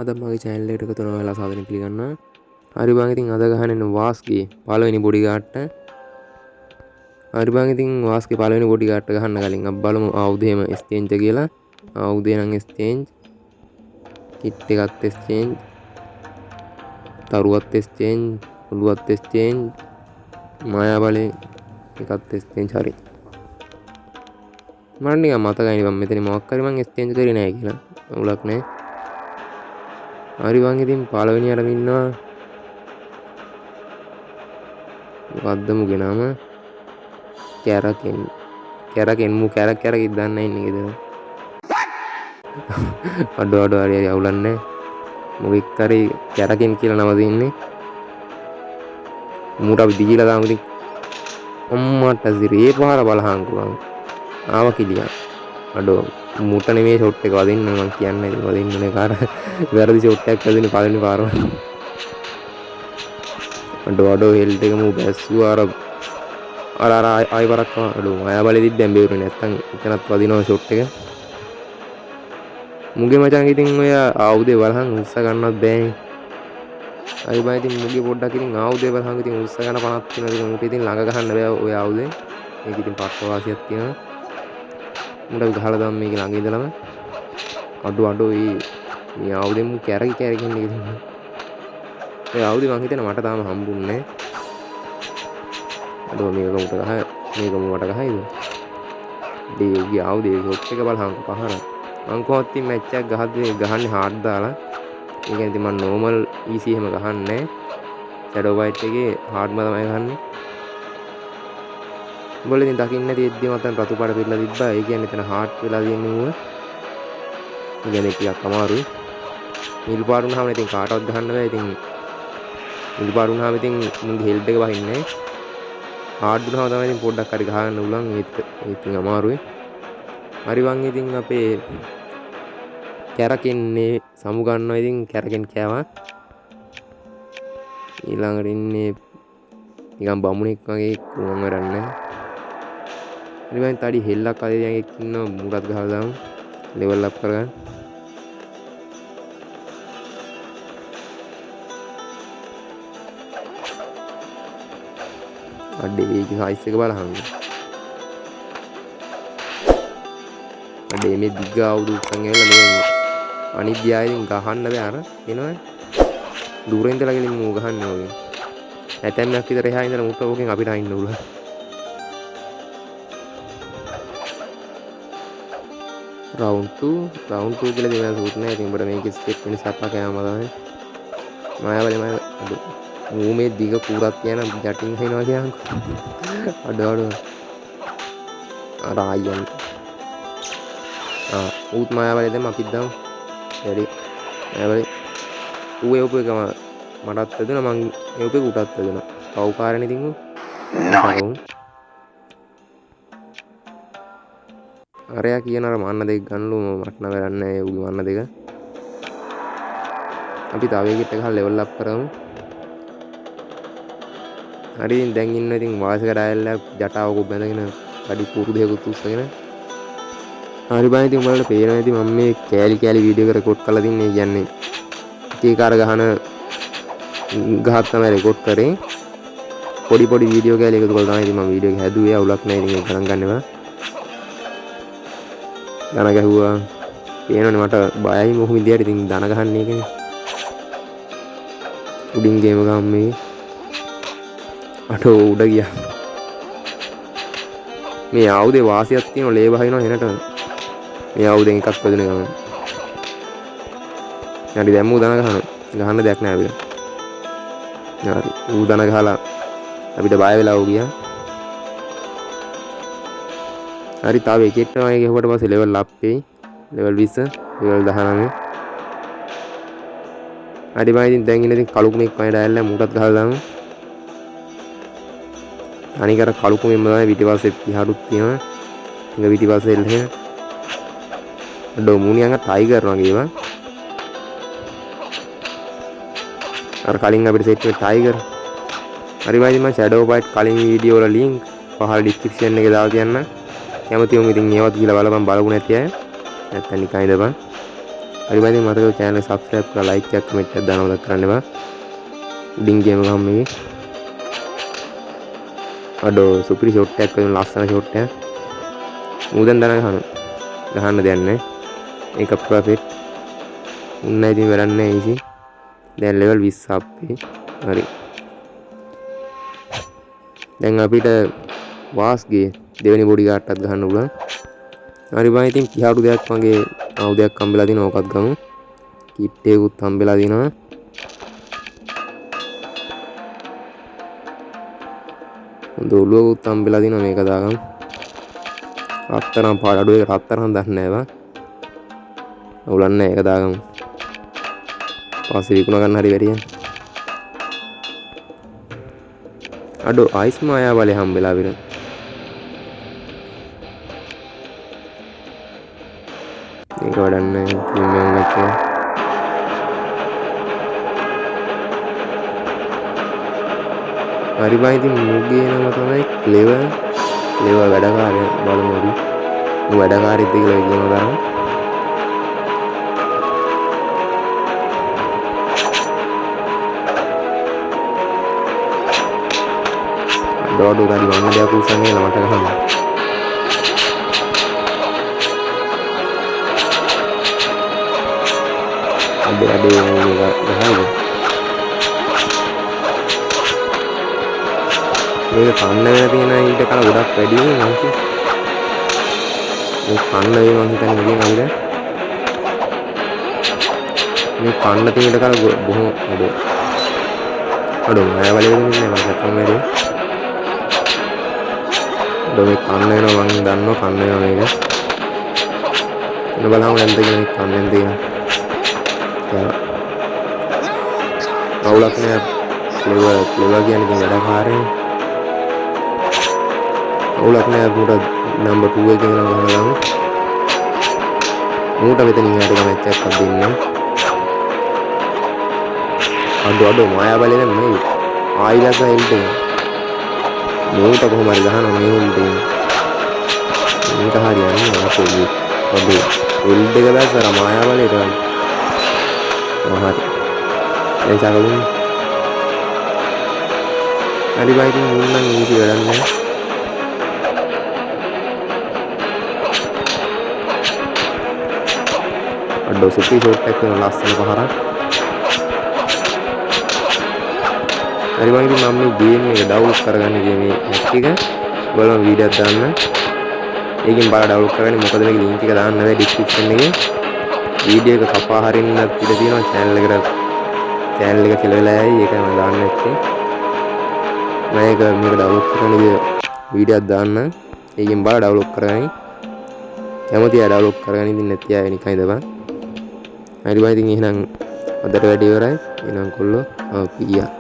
අද මගේ channel එකට එකතු වෙන ඔයාලා සාදරයෙන් පිළිගන්නවා. හරි බං ඉතින් අද ගහන්නේ වාස්ගේ පළවෙනි බොඩි ගාඩ්ට. හරි බං ඉතින් වාස්ගේ පළවෙනි බොඩි ගාඩ්ට ගහන්න කලින් අපි බලමු ආයුධයම exchange කියලා. ආයුධය නම් exchange, kit එකත් exchange, තරුවත් exchange, ඔළුවත් exchange, මායා බලේ එකත් exchange හරි. මට නිකන් මතකයි බං මෙතන මොකක් හරි මං exchange කරේ නැහැ කියලා. උලක් නැහැ. හරි බං ඉතින් පළවෙනියටම ඉන්නවා මොකද්ද මුගේ නම කැරකෙන් මු කැරක් ඉදන්න ඉන්නේ ගෙදර අඩ හරි අවුලන්නේ මොකෙක් හරි කැරකෙන් කියලා නම දෙන්නේ මූට අපි දීලා දාමු ඉතින් අම්මට සිරේ පාර බලහංකුවා ආව කිලියා අඩෝ මූට නෙමේ ෂොට් එක වදින්න මං කියන්නේ වදින්නේ කාර වැරදි ෂොට් එකක් වදින්න පළවෙනි පාරම අඩෝ හෙල්ට් එක මූ බැස්සුවා අර ආයි වරක් අඩෝ මායා බලෙදි දැන් බේරුනේ නැත්තම් එතනත් වදිනවා ෂොට් එක මුගේ මචං ඉතින් ඔය ආයුධේ බලහන් උස්ස ගන්නවත් බෑනේ හරි බං ඉතින් මුගේ පොඩ්ඩක් ඉතින් ආයුධේ බලහන් ඉතින් උස්ස ගන්න 50ක් තියෙනවා ඉතින් උට ඉතින් ළඟ ගහන්න බෑ ඔය ආයුධේ මේක ඉතින් පට්ට වාසියක් තියෙනවා මුට අපි ගහලා දාමු මේක ළඟ ඉඳලම අඩෝ මේ ආයුධෙන් මු කැරකි ඉන්නේ ඉතින් ඒ ආයුධේ මං හිතන්නේ මට තාම හම්බුන්නේ නැහැ අඩෝ මේක උට ගහ මේක මට ගහයිද ඩේගේ ආයුධේ ෂොට් එක බලහන් පහර මං කොහොමද ඉතින් මැච් එකක් ගහන්නේ හાર્ඩ් දාලා ඒ කියන්නේ ඉතින් මම normal easy එහෙම ගහන්නේ shadow white එකේ hard ම තමයි ගහන්නේ උඹලා ඉතින් දකින්න නැති එද්දි මතන් රතු පාට පිරලා තිබ්බා ඒ කියන්නේ එතන hard වෙලා තියෙන්නේ ඌව ඒ කියන්නේ ටිකක් අමාරුයි නිල් පාට වුණාම ඉතින් කාටවත් ගහන්න බෑ ඉතින් නිල් පාට වුණාම ඉතින් මුගේ හෙල්ඩ් එක වහින්නේ hard වුණාම තමයි ඉතින් පොඩ්ඩක් හරි ගහන්න උලන් ඒත් ඉතින් අමාරුයි හරි වං ඉතින් අපේ කැරකෙන්නේ සමු ගන්නවා ඉතින් කැරකෙන් කෑවා ඊළඟට ඉන්නේ නිකන් බමුණෙක් වගේ කුමන් වරන්නේ ඊළඟට තඩි හෙල්ලක් අතේ දැන් එක්ක ඉන්නවා මුරත් ගහලා දාමු ලෙවල් අප් කරගන්න අඩේ ඒකේ සයිස් එක බලහන් අඩේ මේ දිග අවුරු උස්සන් ඇවිල්ලා මේ අනිත් දියායෙන් ගහන්න බෑ අර එනවා දුරින් ඉඳලා ගලින් මූ ගහන්නේ ඔගේ ඇතැම්මක් විතර එහා ඉඳලා මුට්ට ඕකෙන් අපිට අයින්න උල රවුන්ඩ් 2 කියලා දෙනවා සූට් නෑ ඉතින් උඹට මේකේ ස්ටෙප් වෙන සප්පා කෑම තමයි මායාවලේ මූ මේ දිග පුරක් කියන ජටින් හිනවා කියන්කෝ අඩ අර ආයන් ඌත් මායාවලේ දැම්ම අපිත් දාමු වැඩි මායාවලේ ඌ ඒ උපේකම මටත් ඇදුණා මං ඒ උපේක උටත් ඇදුණා පව්කාරනේ ඉතින් ඌ අරයා කියන අර මන්න දෙක ගන්නලු මට නම් වැඩක් නැහැ ඌගේ මන්න දෙක අපි තව එකකට ගහලා ලෙවල් අප් කරමු හරි දැන් ඉන්න ඉතින් වාසික ඩයල්ලා ජටාවක බැඳගෙන කඩි කුරු දෙකකුත් උස්සගෙන හරි බං ඉතින් උඹලට පේනවා ඉතින් මම මේ කෑලි වීඩියෝ එක රෙකෝඩ් කරලා තින්නේ කියන්නේ එක අර ගහන ගහක් තමයි රෙකෝඩ් කරේ පොඩි වීඩියෝ කෑලි එකතු කරලා තමයි ඉතින් මම වීඩියෝ එක හැදුවේ අවුලක් නැහැ ඉතින් ඒක ගණන් ගන්න එපා දන ගැහුවා පේනවනේ මට බයයි මොහු විදියට ඉතින් දන ගහන්නේ එකනේ උඩින් ගේම ගාම් මේ අටෝ උඩ ගියා මේ ආයුධේ වාසියක් තියෙනවා ලේ බහිනවා හෙනට මේ ආයුධෙන් එකක් වදින ගමන් හරි දැම්මු දන ගහන්න දෙයක් නෑ අපිට හරි ඌ දන ගහලා අපිට බය වෙලා ඌ ගියා හරි තාම එකෙක්ට මම ගහුවට පස්සේ ලෙවල් අප් වෙයි ලෙවල් 20 ලෙවල් 19 හරි බයි ඉතින් දැන් ඉන්නේ ඉතින් කලුකුමෙක් වගේ ඩයල්ලා මූටත් ගහලා දාමු අනික අර කලුකුමෙන්ම තමයි පිටිපස්සේ පිහාරුත් තියෙනවා ඉතින් පිටිපස්සේ එල්ලගෙන අඩෝ මූණියන් ටයිගර් වගේ ඒවා අර කලින් අපිට සෙට් වෙච්ච ටයිගර් හරි බයි මම ෂැඩෝ පයිට් කලින් වීඩියෝ වල ලින්ක් පහළ ඩිස්ක්‍රිප්ෂන් එකේ දාලා තියන්න කැමති උන් ඉතින් ඒවත් ගිහලා බලපන් බලපු නැති අය නැත්තම් නිකන් ඉඳපන් හරි බයි ඉතින් මතකව channel එක subscribe කරලා like එකක් comment එකක් දාන්න මතක කරන්න එපා. උඩින් ගේම ගහමු මේකේ. අඩෝ සුපිරි ෂොට් එකක් වෙන ලස්සන ෂොට් එකක්. මූ දැන් දන ගහන්න දෙයක් නැහැ. ඒක perfect. උන්න ඉතින් වැඩක් නැහැ easy. දැන් level 20 අප්පේ. හරි. දැන් අපිට වාස්ගේ දෙවෙනි බොඩි ගාඩ් එකක් ගහන්න පුළුවන්. හරි බයි ඉතින් පියාඩු දෙයක් වගේ ආයුධයක් හම්බෙලා දිනවා ඕකත් ගමු. කිට් එකකුත් හම්බෙලා දිනවා. හොඳ ඔලුවකුත් හම්බෙලා දිනවා මේක දාගමු. රත්තරන් පාඩ අඩු එක රත්තරන් දන්නේ නැහැ බා. අවුලක් නැහැ ඒක දාගමු. පස්සේ විකුණ ගන්න හරි බැරියන්. අඩෝ අයිස් මායා බලේ හම්බෙලා අපිට. ඒක වැඩක් නැහැ ප්‍රීමියම් එක. හරි බයි ඉතින් මුගේ නම තමයි ක්ලෙවර් වැඩකාරය බලමු අපි. මු වැඩකාරීද කියලා ඉගෙන ගන්න. අඩෝ තඩි වන්න දෙයක් උස්සන් කියලා මට ගහන්න. අඩේ මේක ගහයිද? මේක කන්න වෙන තියෙන ඊට කල ගොඩක් වැඩි වෙයි මං කිය. මේ කන්න වේ මං හිතන්නේ මුගෙන් අපිට. මේ කන්න තියෙන කල බොහොම අඩෝ මම බලේ දෙන්නේ මම නැත්තම් වැඩි. අඩෝ මේ කන්න වෙනවා මං දන්නවා කන්න වෙනවා මේක. එන්න බලමු නැද්ද කියලා මේ කන්නෙන් තියෙන. අවුලක් නෑ ක්ලෙවර් කියන්නේ ඉතින් වැඩකාරනේ. අවුලක් නෑ මුට නම්බර් 2 එකේ ඉඳන් ගහලා මුට මෙතනින් යාට කැමැච් එකක් දෙන්න. අඩෝ මායා බලේ දැන් මේ ආයිලස හෙල්ට් එක. මුට කොහොම හරි ගහනවා මේ හෙල්ට් එක. මේක හරියන්නේ අපේ අඩෝ හෙල්ට් එක දැස්සර මායා බලේට. හරි. දැන් සාකලුනේ. හරි බයි ඉතින් මුන් නම් ඊසි වැඩක් නෑ. අඩෝ සුපි ෂොට් එකක් වෙන ලස්සන පහරක්. හරි බයි ඉතින් මම මේ ගේම් එක ඩවුන්ලෝඩ් කරගන්න ගියේ මේ හැක් එක. බලමු වීඩියෝ එකක් දාන්න. ඒකෙන් බලලා ඩවුන්ලෝඩ් කරගන්න. මොකද මේකේ ලින්ක් එක දාන්න නැහැ ඩිස්ක්‍රිප්ෂන් එකේ. වීඩියෝ එක කපා හරින්නත් ඉඩ තියෙනවා channel එක කියලා වෙලා යයි. ඒකයි මම දාන්න නැත්තේ. මම මේක ඩවුන්ලෝඩ් කරන වීඩියෝ එකක් දාන්න. ඒකෙන් බලලා ඩවුන්ලෝඩ් කරගන්න. කැමති අය ඩවුන්ලෝඩ් කරගන්න. ඉතින් නැති අය නිකන් ඉඳපන්. හරි බයි ඉතින් එහෙනම් අදට වැඩි ඉවරයි. එහෙනම් කොල්ලෝ ආ පියා